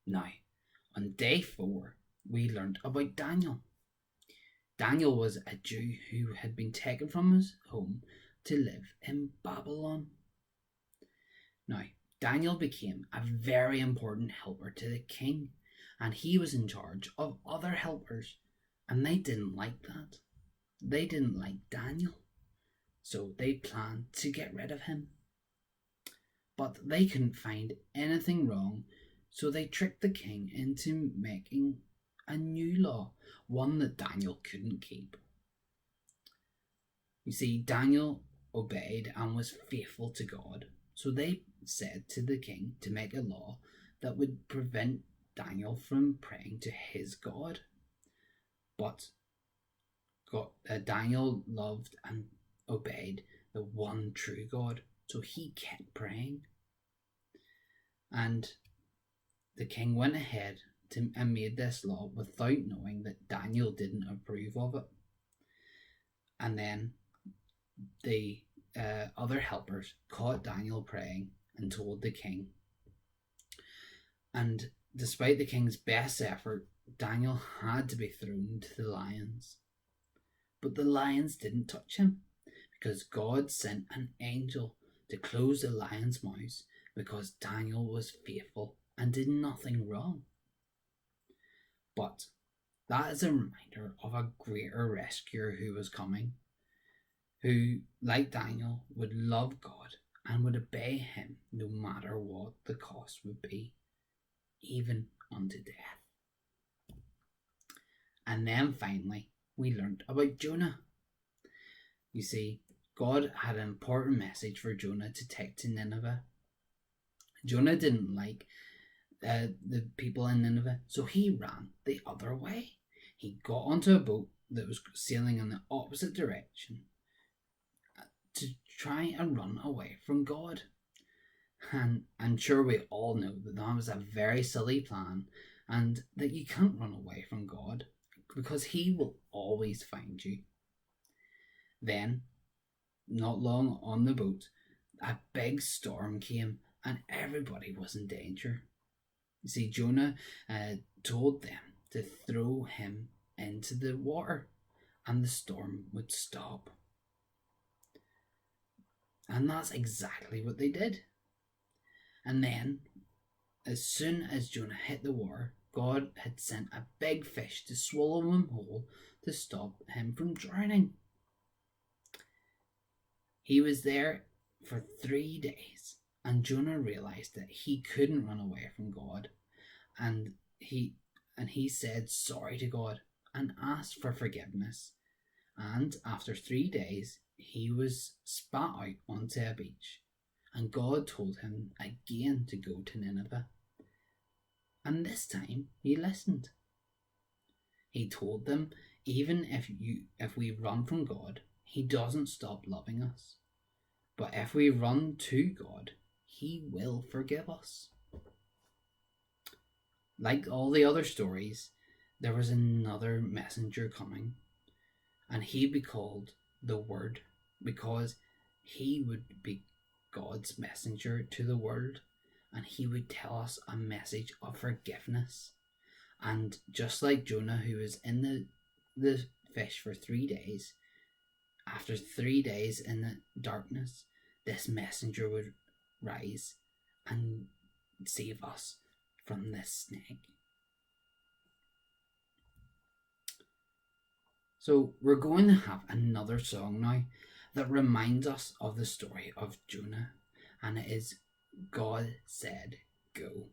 Now, on day 4, we learned about Daniel. Daniel was a Jew who had been taken from his home to live in Babylon. Now, Daniel became a very important helper to the king, and he was in charge of other helpers, and they didn't like that. They didn't like Daniel, so they planned to get rid of him. But they couldn't find anything wrong, so they tricked the king into making a new law, one that Daniel couldn't keep. You see, Daniel obeyed and was faithful to God, so they said to the king to make a law that would prevent Daniel from praying to his God. But Daniel loved and obeyed the one true God, so he kept praying. And the king went ahead and made this law without knowing that Daniel didn't approve of it. And then the other helpers caught Daniel praying and told the king. And despite the king's best effort, Daniel had to be thrown to the lions. But the lions didn't touch him, because God sent an angel to close the lion's mouth, because Daniel was faithful and did nothing wrong. But that is a reminder of a greater rescuer who was coming, who, like Daniel, would love God and would obey him no matter what the cost would be, even unto death. And then finally, we learnt about Jonah. You see, God had an important message for Jonah to take to Nineveh. Jonah didn't like the people in Nineveh, so he ran the other way. He got onto a boat that was sailing in the opposite direction to try and run away from God. And I'm sure we all know that that was a very silly plan, and that you can't run away from God, because he will always find you. Then, not long on the boat, a big storm came and everybody was in danger. You see, Jonah told them to throw him into the water and the storm would stop. And that's exactly what they did. And then, as soon as Jonah hit the water, God had sent a big fish to swallow him whole to stop him from drowning. He was there for 3 days, and Jonah realized that he couldn't run away from God, and he said sorry to God and asked for forgiveness. And after 3 days, he was spat out onto a beach, and God told him again to go to Nineveh. And this time he listened. He told them, even if we run from God, he doesn't stop loving us. But if we run to God, he will forgive us. Like all the other stories, there was another messenger coming, and he'd be called the Word, because he would be God's messenger to the world, and he would tell us a message of forgiveness. And just like Jonah, who was in the fish for 3 days, after 3 days in the darkness, this messenger would rise and save us from this snake. So we're going to have another song now that reminds us of the story of Jonah, and it is God Said Go.